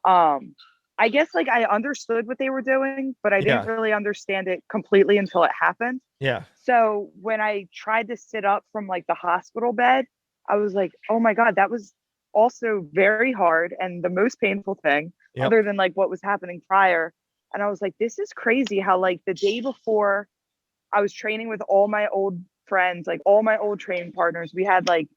Um, I guess like I understood what they were doing, but I didn't Yeah. really understand it completely until it happened. Yeah. So when I tried to sit up from like the hospital bed, I was like, oh my God, that was also very hard and the most painful thing, Yep. other than like what was happening prior. And I was like, this is crazy how like the day before I was training with all my old friends, like all my old training partners. We had like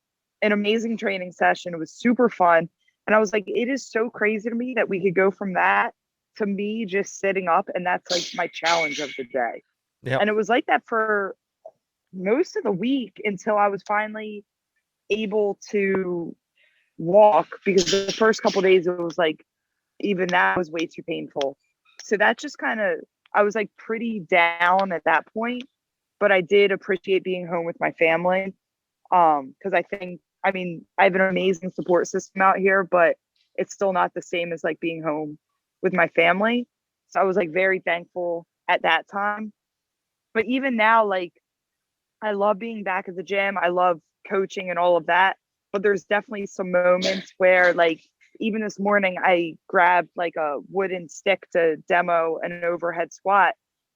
an amazing training session. It was super fun. And I was like, it is so crazy to me that we could go from that to me just sitting up. And that's like my challenge of the day. Yep. And it was like that for most of the week until I was finally able to walk, because the first couple of days it was like even that was way too painful. So that just kind of, I was like pretty down at that point, but I did appreciate being home with my family. Because I think, I mean, I have an amazing support system out here, but it's still not the same as like being home with my family. So I was like very thankful at that time. But even now, like I love being back at the gym. I love coaching and all of that. But there's definitely some moments where, like, even this morning, I grabbed like a wooden stick to demo an overhead squat.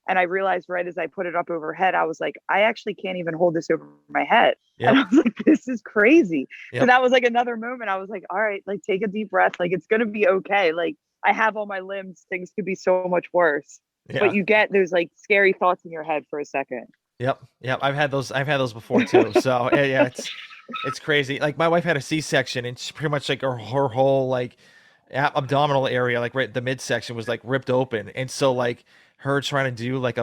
And I realized right as I put it up overhead, I was like, I actually can't even hold this over my head. And Yep. I was like, this is crazy. So Yep. that was like another moment. I was like, all right, like take a deep breath. Like it's going to be okay. Like I have all my limbs. Things could be so much worse. But Yeah. you get those like scary thoughts in your head for a second. Yep. Yep. I've had those before too. So yeah, it's crazy. Like my wife had a C-section, and she pretty much like her whole like abdominal area, like right the midsection was like ripped open. And so like her trying to do like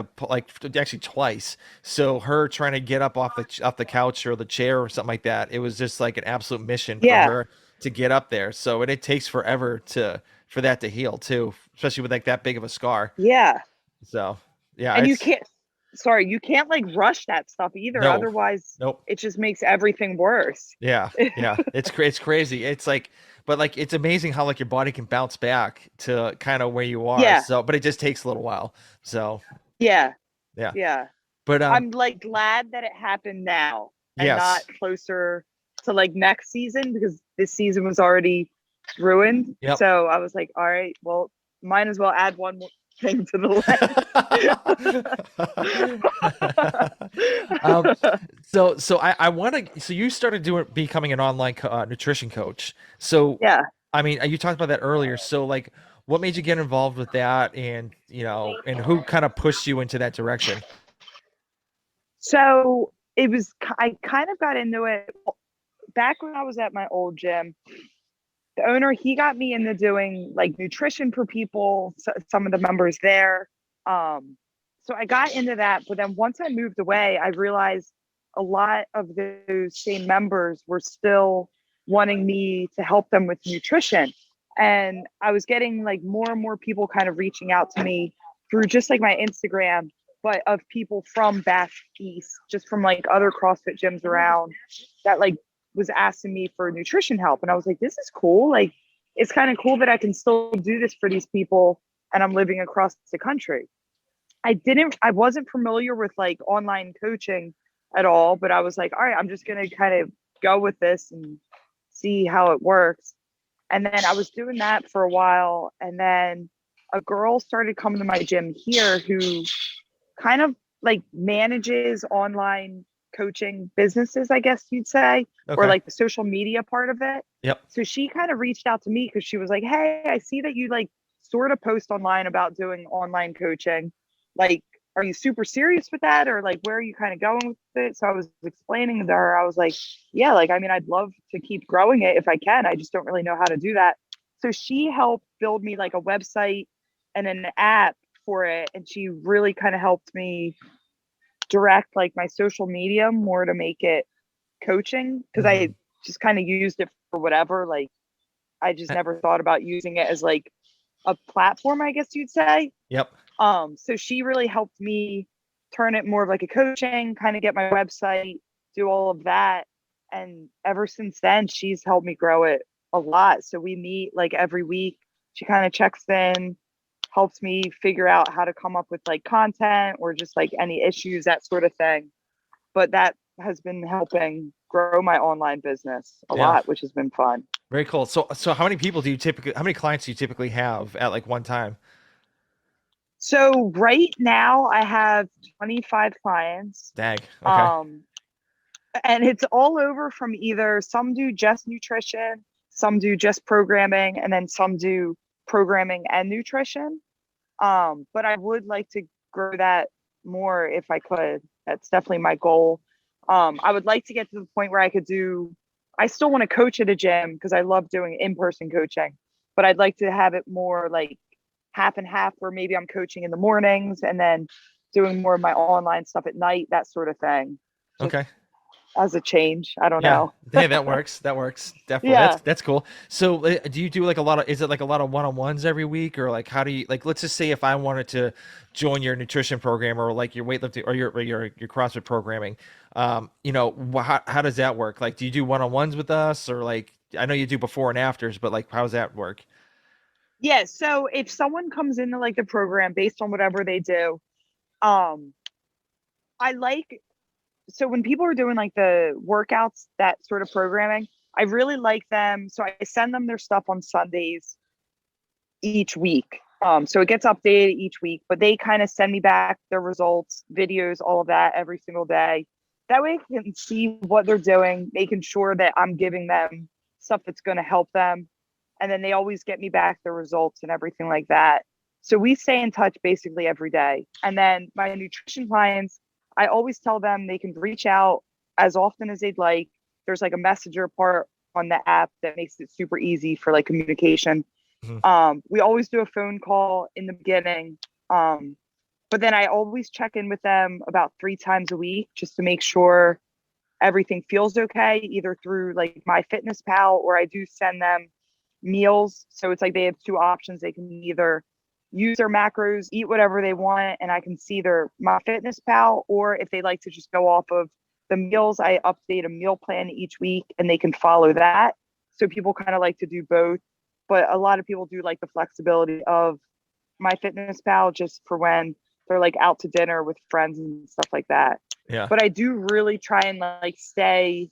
actually twice. So her trying to get up off the couch or the chair or something like that. It was just like an absolute mission for Yeah. her to get up there. So it takes forever for that to heal too, especially with like that big of a scar. Yeah. So yeah, And you it's can't, sorry, you can't like rush that stuff either. no, Otherwise, nope. it just makes everything worse. Yeah, yeah, it's crazy. It's like, but like it's amazing how like your body can bounce back to kind of where you are. Yeah. So, but it just takes a little while. So, Yeah. yeah. Yeah. But I'm like glad that it happened now and not yes, closer to like next season, because this season was already ruined. yep. So I was like, all right, well, might as well add one more thing to the list. um, so I want to. So you started becoming an online nutrition coach. So Yeah. I mean, you talked about that earlier. So like, what made you get involved with that, and you know, and who kind of pushed you into that direction? So it was, I kind of got into it back when I was at my old gym. The owner, he got me into doing like nutrition for people, some of the members there. So I got into that, but then once I moved away, I realized a lot of those same members were still wanting me to help them with nutrition. And I was getting like more and more people kind of reaching out to me through just like my Instagram, but of people from back east, just from like other CrossFit gyms around that like was asking me for nutrition help. And I was like, this is cool. Like, it's kind of cool that I can still do this for these people and I'm living across the country. I wasn't familiar with like online coaching at all, but I was like, all right, I'm just going to kind of go with this and see how it works. And then I was doing that for a while. And then a girl started coming to my gym here who kind of like manages online coaching businesses, I guess you'd say, or Okay. like the social media part of it. Yep. So she kind of reached out to me because she was like, hey, I see that you like sort of post online about doing online coaching. Like, are you super serious with that? Or like, where are you kind of going with it? So I was explaining to her, I was like, yeah, like, I mean, I'd love to keep growing it if I can. I just don't really know how to do that. So she helped build me like a website and an app for it. And she really kind of helped me direct like my social media more to make it coaching because I just kind of used it for whatever. Like, I just never thought about using it as like a platform, I guess you'd say. Yep. So she really helped me turn it more of like a coaching, kind of get my website, do all of that. And ever since then, she's helped me grow it a lot. So we meet like every week. She kind of checks in, helps me figure out how to come up with like content or just like any issues, that sort of thing. But that has been helping grow my online business a Yeah. lot, which has been fun. Very cool. So how many clients do you typically have at like one time? So right now I have 25 clients. Dang. Okay. Um, and it's all over from either some do just nutrition, some do just programming, and then some do programming and nutrition. But I would like to grow that more if I could. That's definitely my goal. I would like to get to the point where I still want to coach at a gym because I love doing in-person coaching, but I'd like to have it more like half and half where maybe I'm coaching in the mornings and then doing more of my online stuff at night, that sort of thing. Just Okay. as a change. I don't Yeah. know. Hey, that works. That works. Definitely. Yeah. That's cool. So, do you do like is it like a lot of one-on-ones every week, or like how do you like? Let's just say if I wanted to join your nutrition program or like your weightlifting or your CrossFit programming, how does that work? Like, do you do one-on-ones with us, or like I know you do before and afters, but like how does that work? Yeah. So if someone comes into like the program based on whatever they do, um, I like so when people are doing like the workouts, that sort of programming, I really like them. So I send them their stuff on Sundays each week. So it gets updated each week, but they kind of send me back their results, videos, all of that every single day. That way I can see what they're doing, making sure that I'm giving them stuff that's going to help them. And then they always get me back the results and everything like that. So we stay in touch basically every day. And then my nutrition clients, I always tell them they can reach out as often as they'd like. There's like a messenger part on the app that makes it super easy for like communication. Mhm. We always do a phone call in the beginning. But then I always check in with them about 3 times a week just to make sure everything feels okay, either through like my fitness pal or I do send them meals. So it's like they have two options. They can either use their macros, eat whatever they want, and I can see their my fitness pal, or if they like to just go off of the meals, I update a meal plan each week and they can follow that. So people kind of like to do both, but a lot of people do like the flexibility of my fitness pal just for when they're like out to dinner with friends and stuff like that. Yeah. But I do really try and like stay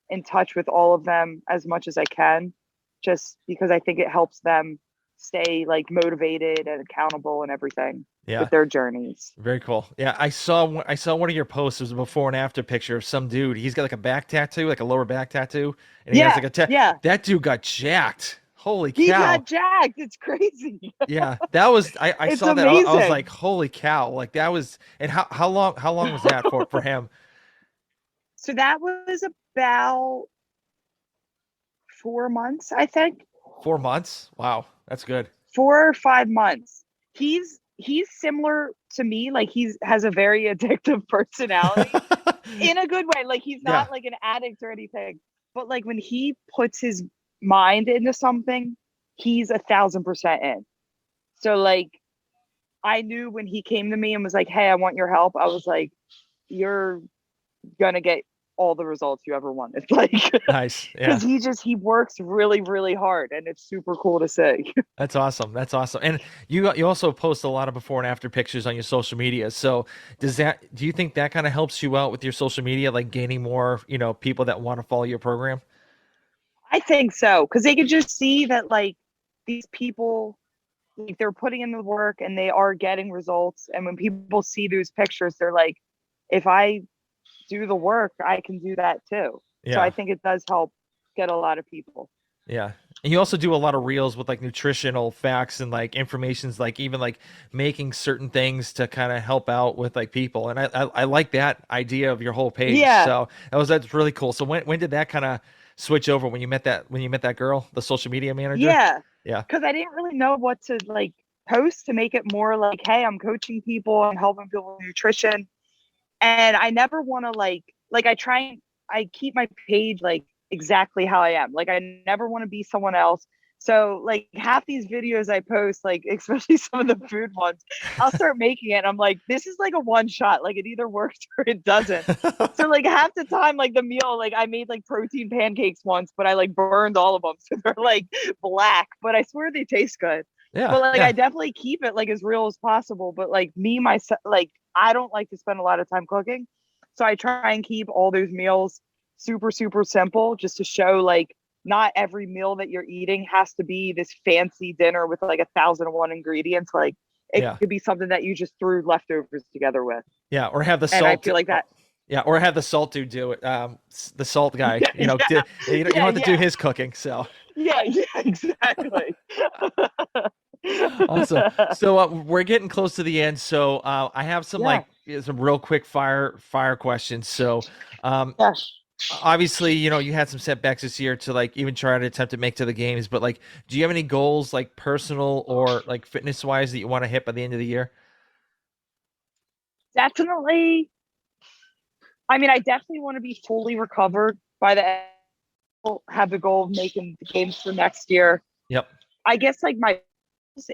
in touch with all of them as much as I can, just because I think it helps them stay like motivated and accountable and everything Yeah. with their journeys. Very cool. Yeah, I saw one of your posts. It was a before and after picture of some dude. He's got like a back tattoo, like a lower back tattoo, and he has Yeah, like yeah. that dude got jacked. Holy He cow. got jacked. It's crazy. Yeah, that was I It's saw that. I was like, amazing. holy cow. Like that was and how long was that for him? So that was about 4 months, I think. 4 months? Wow, that's good. 4 or 5 months. He's he's similar to me. Like has a very addictive personality in a good way. Like he's Yeah. not like an addict or anything, but like when he puts his mind into something, he's 1,000% in. So like I knew when he came to me and was like, "Hey, I want your help." I was like, "You're gonna get all the results you ever wanted." Like, Nice. because Yeah. he works really, really hard, and it's super cool to see. That's awesome. That's awesome. And you also post a lot of before and after pictures on your social media. So do you think that kind of helps you out with your social media, like gaining more, people that want to follow your program? I think so, because they can just see that like these people, like they're putting in the work and they are getting results. And when people see those pictures, they're like, if I do the work, I can do that too. So I Yeah. think it does help get a lot of people. Yeah. And you also do a lot of reels with like nutritional facts and like informations, like even like making certain things to kind of help out with like people. And I like that idea of your whole page. Yeah, So that's really cool. So when did that kind of switch over when you met that girl, the social media manager? yeah. Yeah. Because I didn't really know what to like post to make it more like, hey, I'm coaching people, I'm helping people with nutrition. And I never want to like I keep my page like exactly how I am. Like I never want to be someone else. So like half these videos I post, like especially some of the food ones, I'll start making it. And I'm like, this is like a one shot. Like it either works or it doesn't. So like half the time, like the meal, like I made like protein pancakes once, but I like burned all of them. So they're like black, but I swear they taste good. Yeah. But like I Yeah. definitely keep it like as real as possible. But like me, myself, like I don't like to spend a lot of time cooking. So I try and keep all those meals super, super simple just to show like not every meal that you're eating has to be this fancy dinner with like 1,001 ingredients. Like it Yeah. could be something that you just threw leftovers together with. Yeah. Or have the And I salt. feel like that. Yeah. Or have the salt dude do it. The salt guy, Yeah, yeah, you don't yeah, have to do yeah, his cooking. So. yeah, exactly. Awesome. So we're getting close to the end. So I have Yeah, some real quick fire questions. So yes. obviously, you had some setbacks this year to like even try to attempt to make to the games, but like, do you have any goals like personal or like fitness wise that you want to hit by the end of the year? Definitely. I mean, I definitely want to be fully recovered by the end. Have the goal of making the games for next year. Yep. I guess like my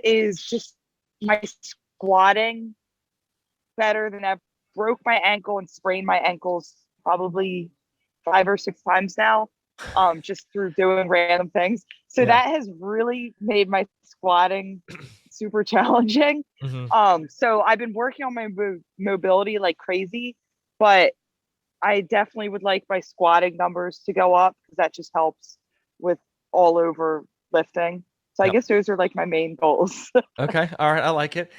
is just my squatting better than ever. Broke my ankle and sprained my ankles probably 5 or 6 times now, just through doing random things. So Yeah. that has really made my squatting super challenging. Hmm. So I've been working on my mobility like crazy, but I definitely would like my squatting numbers to go up because that just helps with all over lifting. So I Yep. guess those are like my main goals. Okay. All right. I like it.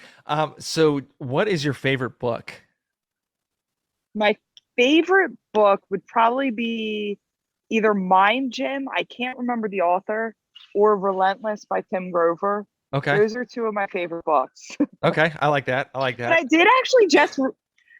So what is your favorite book? My favorite book would probably be either Mind Gym, I can't remember the author, or Relentless by Tim Grover. Okay. Those are two of my favorite books. Okay. I like that. I like But that. I did actually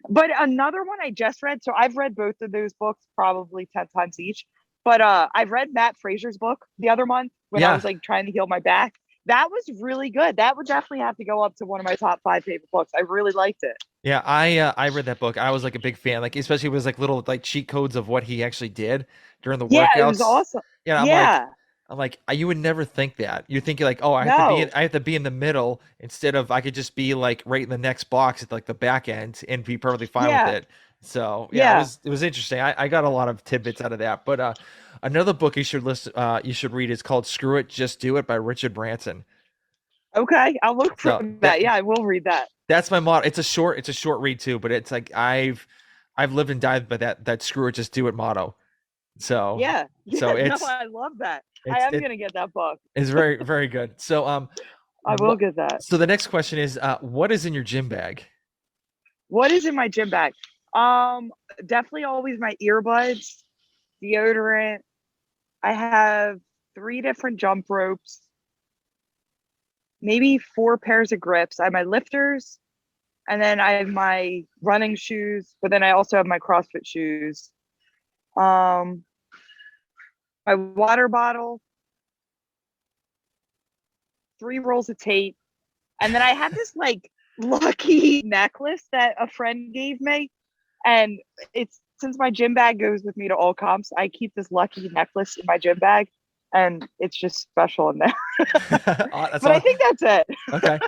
but another one I just read. So I've read both of those books probably 10 times each. But I've read Matt Fraser's book the other month when I Yeah. was like trying to heal my back. That was really good. That would definitely have to go up to one of my top five favorite books. I really liked it. Yeah, I read that book. I was like a big fan, like especially with like little like cheat codes of what he actually did during the Yeah, it was workouts. awesome. Yeah, Yeah. I'm like, you would never think that. You're thinking like, oh, No. I have to be in the middle instead of I could just be like right in the next box at like the back end and be perfectly fine with Yeah. it. So yeah, Yeah. it was interesting. I got a lot of tidbits out of that. But another book you should read is called Screw It, Just Do It by Richard Branson. Okay. I'll look for So that. Yeah, I will read that. that's my motto. It's a short read too, but it's like I've lived and died by that screw it, just do it motto. So Yeah. so Yeah. No, I love that. I am it gonna get that book. is very, very good. So I will what get that. so the next question is what is in your gym bag? What is in my gym bag? Um, Definitely always my earbuds, deodorant. I have 3 different jump ropes, maybe 4 pairs of grips. I have my lifters, and then I have my running shoes, but then I also have my CrossFit shoes. Um, my water bottle, 3 rolls of tape, and then I have this like lucky necklace that a friend gave me. And it's since my gym bag goes with me to all comps, I keep this lucky necklace in my gym bag, and it's just special in there. That's But I all. think that's it. Okay.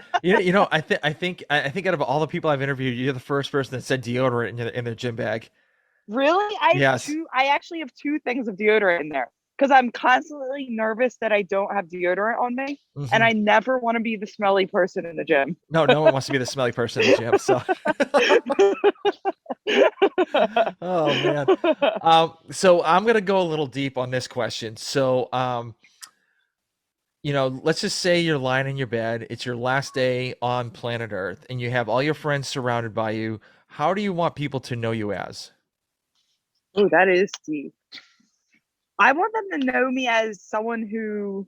I think out of all the people I've interviewed, you're the first person that said deodorant in their gym bag. Really? Yes. I actually have two things of deodorant in there because I'm constantly nervous that I don't have deodorant on me, and Hmm. I never want to be the smelly person in the gym. No, no one wants to be the smelly person in the gym. So, oh man. So I'm gonna go a little deep on this question. So, let's just say you're lying in your bed. It's your last day on planet Earth, and you have all your friends surrounded by you. How do you want people to know you as? Oh, that is deep. I want them to know me as someone who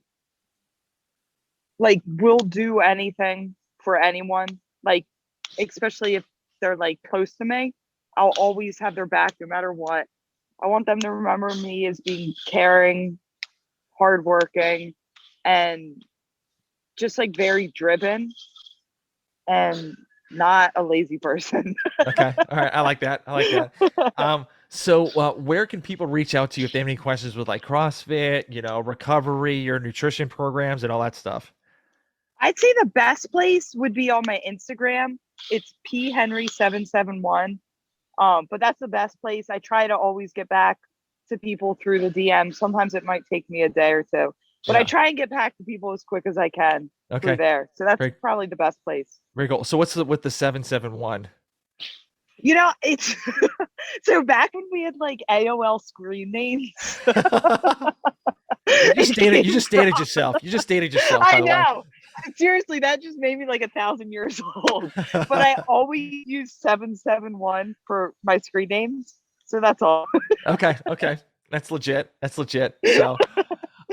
like will do anything for anyone. Like, especially if they're like close to me, I'll always have their back no matter what. I want them to remember me as being caring, hardworking, and just like very driven and not a lazy person. Okay. All right. I like that. I like that. So where can people reach out to you if they have any questions with like CrossFit, recovery, your nutrition programs and all that stuff? I'd say the best place would be on my Instagram. It's P Henry 771. But that's the best place. I try to always get back to people through the DM. Sometimes it might take me a day or two, but I Yeah. try and get back to people as quick as I can through Okay. there. So that's Very, probably the best place. very cool. So what's with the 771? It's so back when we had like AOL screen names. You just dated yourself. You just dated yourself, by I the way. know. Seriously, that just made me like 1,000 years old. But I always use 771 for my screen names. So that's all. Okay. Okay. That's legit. That's legit. So,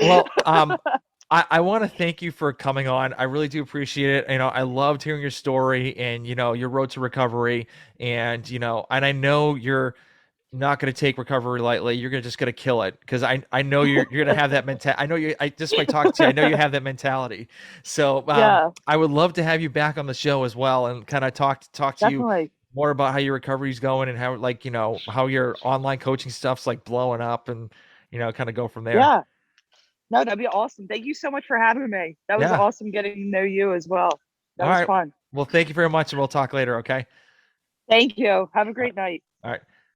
well, I want to thank you for coming on. I really do appreciate it. I loved hearing your story and, your road to recovery and I know you're not going to take recovery lightly. You're just going to kill it because I know you're going to have that mentality. I know just by talking to you, I know you have that mentality. So, Yeah, I would love to have you back on the show as well and kind of talk to you definitely. more about how your recovery is going and how like, how your online coaching stuff's like blowing up and, kind of go from there. Yeah. No, that'd be awesome. Thank you so much for having me. That was Yeah. awesome getting to know you as well. That All was right. fun. Well, thank you very much, and we'll talk later, okay? Thank you. Have a All right. great night. All right.